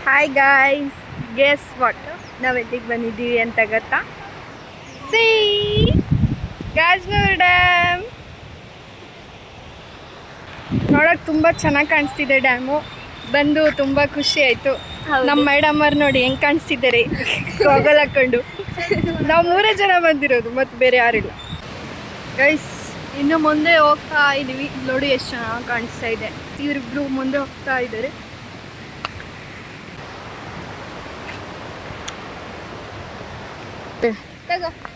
Hi guys, guess what ನಾವು ಎಲ್ಲಿಗೆ ಬಂದಿದ್ದೀವಿ ಅಂತ ಗೊತ್ತಾ? C Gajanur dam. ನೋಡೋಕೆ ತುಂಬ ಚೆನ್ನಾಗಿ ಕಾಣಿಸ್ತಿದೆ ಡ್ಯಾಮು. ಬಂದು ತುಂಬ ಖುಷಿ ಆಯಿತು. ನಮ್ಮ ಮೇಡಮ್ ಅವ್ರು ನೋಡಿ ಹೆಂಗೆ ಕಾಣಿಸ್ತಿದ್ದಾರೆ ಗೋಗಲ್ ಹಾಕ್ಕೊಂಡು. ನಾವು 3 ಜನ ಬಂದಿರೋದು, ಮತ್ತು ಬೇರೆ ಯಾರಿಲ್ಲ ಗೈಸ್. ಇನ್ನು ಮುಂದೆ ಹೋಗ್ತಾ ಇದ್ದೀವಿ. ನೋಡಿ ಎಷ್ಟು ಚೆನ್ನಾಗಿ ಕಾಣಿಸ್ತಾ ಇದೆ. ಇವರಿಬ್ರು ಮುಂದೆ ಹೋಗ್ತಾ ಇದ್ದಾರೆ.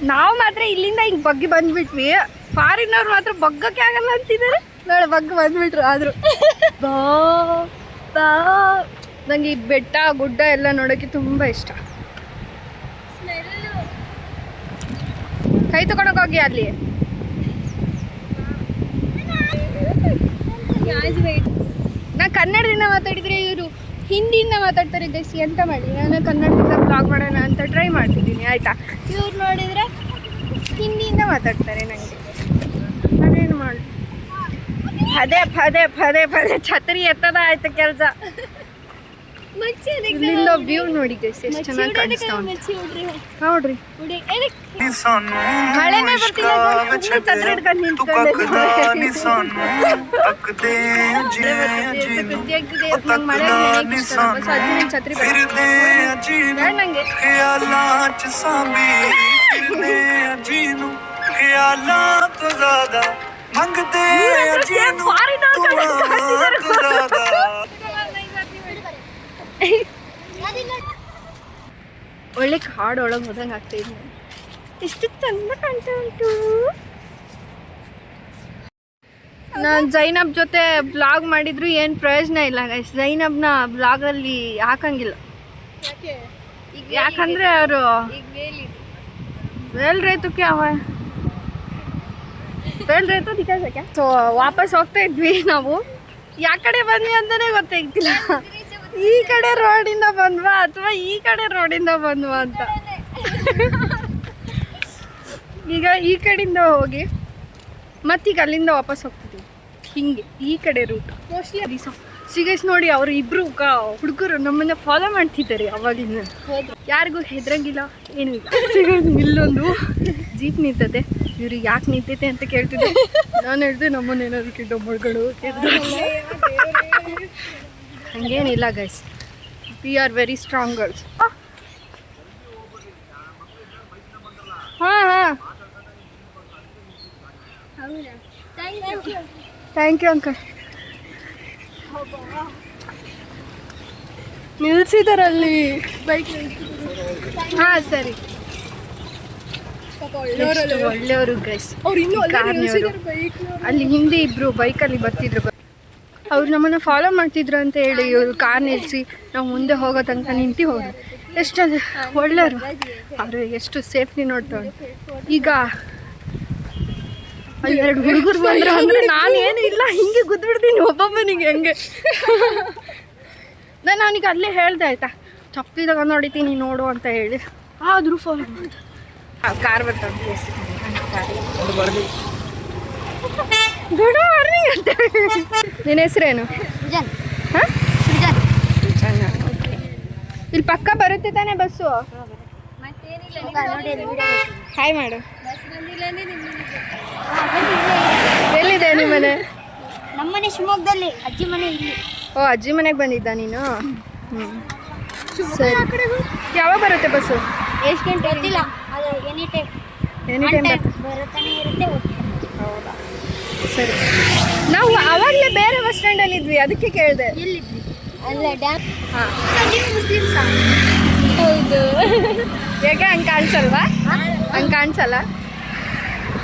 ನಾವು ಮಾತ್ರ ಇಲ್ಲಿಂದ ಹಿಂಗೆ ಬಗ್ಗಿ ಬಂದ್ಬಿಟ್ವಿ. ಫಾರಿನವ್ರು ಮಾತ್ರ ಬಗ್ಗಕ್ಕೆ ಆಗಲ್ಲ ಅಂತಿದ್ದಾರೆ. ನೋಡಿ ಬಗ್ಗಿ ಬಂದ್ಬಿಟ್ರು. ಆದರೂ ನಂಗೆ ಈ ಬೆಟ್ಟ ಗುಡ್ಡ ಎಲ್ಲ ನೋಡೋಕ್ಕೆ ತುಂಬ ಇಷ್ಟ. ಕೈ ತಗೊಂಡೋಗಿ ಹೋಗಿ ಅಲ್ಲಿ. ನಾ ಕನ್ನಡದಿಂದ ಮಾತಾಡಿದರೆ ಇವರು ಹಿಂದಿಯಿಂದ ಮಾತಾಡ್ತಾರೆ ಗೈಸ್. ಎಂತ ಮಾಡಿ, ನಾನು ಕನ್ನಡದಿಂದ ಬ್ಲಾಗ್ ಮಾಡೋಣ ಅಂತ ಟ್ರೈ ಮಾಡ್ತಿದ್ದೀನಿ ಆಯಿತಾ. ಇವ್ರು ನೋಡಿದರೆ ಹಿಂದಿಯಿಂದ ಮಾತಾಡ್ತಾರೆ. ನನಗೆ ನಾನೇನು ಮಾಡಿ ಪದೇ ಛತ್ರಿ ಎತ್ತದ ಆಯ್ತು ಕೆಲಸ. ಇಲ್ಲಿಂದ ವ್ಯೂ ನೋಡಿ ಗೈಸ್ ಎಷ್ಟು ಚೆನ್ನಾಗಿ ಕಾಣಿಸ್ತಾ ಉಂಟು. ನೋಡ್ರಿ, ಮಳೆನೇ ಬರ್ತಿಲ್ಲ. ಛತ್ರಿ ಹಿಡ್ಕೊಂಡು ನಿಂತ್ಕೊಂಡು ಛತ್ರಿ ನಂಗೆ ಒಳ್ಳೆ ಕಾಡು ಒಳಗೆ ಹೋದಂಗೆ ಆಗ್ತಾ ಇದೆ. ಎಷ್ಟು ಚಂದ ಕಾಣ್ತಾ ಉಂಟು. ನಾನು ಜೈನಬ್ ಜೊತೆ ಬ್ಲಾಗ್ ಮಾಡಿದ್ರು ಏನು ಪ್ರಯೋಜನ ಇಲ್ಲ ಗೈಸ್. ಜೈನಬ್ನ ಬ್ಲಾಗಲ್ಲಿ ಹಾಕಂಗಿಲ್ಲ. ಯಾಕಂದರೆ ಅವರು ಬೇಲ್ ರೈತು ಸೊ ವಾಪಸ್ ಹೋಗ್ತಾ ಇದ್ವಿ. ನಾವು ಯಾವ ಕಡೆ ಬಂದ್ವಿ ಅಂತಲೇ ಗೊತ್ತಾಗ್ತಿಲ್ಲ. ಈ ಕಡೆ ರೋಡಿಂದ ಬಂದ್ವಾ ಅಥವಾ ಈ ಕಡೆ ರೋಡಿಂದ ಬಂದ್ವಾ ಅಂತ. ಈಗ ಈ ಕಡೆಯಿಂದ ಹೋಗಿ ಮತ್ತೀಗ ಅಲ್ಲಿಂದ ವಾಪಸ್ ಹೋಗ್ತಿದ್ದೀವಿ. ಹಿಂಗೆ ಈ ಕಡೆ ರೂಟ್ ಮೋಸ್ಟ್ಲಿ ಸಿಗೈಸ್. ನೋಡಿ ಅವರು ಇಬ್ಬರು ಹುಡುಗರು ನಮ್ಮನ್ನ ಫಾಲೋ ಮಾಡ್ತಿದ್ದಾರೆ ಅವಾಗಿಂದ. ಯಾರಿಗೂ ಹೆದ್ರಂಗಿಲ್ಲ, ಏನೂ ಇಲ್ಲ. ಸಿಗೈಸ್ ಇಲ್ಲೊಂದು ಜೀಪ್ ನಿಂತದೆ. ಇವ್ರಿಗೆ ಯಾಕೆ ನಿಂತೈತೆ ಅಂತ ಕೇಳ್ತಿದ್ದೆ. ನಾನು ಹೇಳಿದೆ ನಮ್ಮನ್ನೇನೋದಕ್ಕೆ ಡೊಂಬಳ್ಗಳು ಹಂಗೇನಿಲ್ಲ guys. We are very strong girls. ಹಾಂ ಥ್ಯಾಂಕ್ ಯು ಅಂಕಲ್. ನಿಲ್ಸಿದಾರಲ್ಲಿ ಬೈಕ್. ಹಾಂ ಸರಿ. ಒಳ್ಳೆಯವರು ಗೈಸ್. ಕಾರ್ನವರು ಅಲ್ಲಿ ಹಿಂದೆ ಇಬ್ಬರು ಬೈಕಲ್ಲಿ ಬರ್ತಿದ್ರು. ಅವ್ರು ನಮ್ಮನ್ನು ಫಾಲೋ ಮಾಡ್ತಿದ್ರು ಅಂತ ಹೇಳಿ ಇವರು ಕಾರ್ ನಿಲ್ಲಿಸಿ ನಾವು ಮುಂದೆ ಹೋಗೋ ತನಕ ನಿಂತು ಹೋದ್ರು. ಎಷ್ಟು ಒಳ್ಳೆಯವರು. ಅವರು ಎಷ್ಟು ಸೇಫ್ಟಿ ನೋಡ್ತಾರೆ. ಈಗ ಅಲ್ಲಿ 2 ಹುಡುಗರು ಬಂದರು ಅಂದರೆ ನಾನು ಏನು ಇಲ್ಲ ಹಿಂಗೆ ಗುದ್ಬಿಡ್ತೀನಿ ಒಬ್ಬೊಬ್ಬನಿಗೆ ಹೆಂಗೆ. ನಾನು ಅವನಿಗೆ ಅಲ್ಲೇ ಹೇಳ್ದೆ ಆಯಿತಾ, ಚಪ್ಪಲಿದಾಗ ನೋಡಿತೀನಿ ನೋಡು ಅಂತ ಹೇಳಿ. ಆದರೂ ಫಾಲೋ ಮಾಡ್ದೆ. ಕಾರ್ ಬರ್ತಾವೆ. ಗುಡ್ ಮಾರ್ನಿಂಗ್ ಅಂತ. ನಿನ್ನ ಹೆಸರೇನು? ಹಾಂ, ಇಲ್ಲಿ ಪಕ್ಕ ಬರುತ್ತೆ ತಾನೇ ಬಸ್ಸು? ಹಾಯ್ ಮಾಡು. ಎಲ್ಲಿದೆ ನಿಮ್ಮ ಮನೆ? ನಮ್ಮನೆ ಶಿವಮೊಗ್ಗದಲ್ಲಿ, ಅಜ್ಜಿ ಮನೆ ಇಲ್ಲಿ. ಓ, ಅಜ್ಜಿ ಮನೆಗೆ ಬಂದಿದ್ದ ನೀನು? ಹ್ಞೂ ಸರಿ. ಯಾವಾಗ ಬರುತ್ತೆ ಬಸ್ಸು? ಎಷ್ಟು ಗಂಟೆ ಗೊತ್ತಿಲ್ಲ. ಅದು ಎನಿ ಟೈಮ್ ಬರುತ್ತಾನೆ ಇರುತ್ತೆ. ಹೌದಾ, ಸರಿ. ನಾವು ಆವಾಗಲೇ ಬೇರೆ ಬಸ್ ಸ್ಟ್ಯಾಂಡಲ್ಲಿ ಇದ್ವಿ, ಅದಕ್ಕೆ ಕೇಳಿದೆ. ಎಲ್ಲಿದ್ವಿ? ಅಲ್ಲ ಡ್ಯಾಮ್. ಹಾಂ, ಮುಸ್ಲಿಮ್ಸಾ? ಹೌದು. ಹೇಗೆ ಹಂಗೆ ಕಾಣಿಸಲ್ವಾ? ಹಂಗೆ ಕಾಣಿಸಲ್ಲ.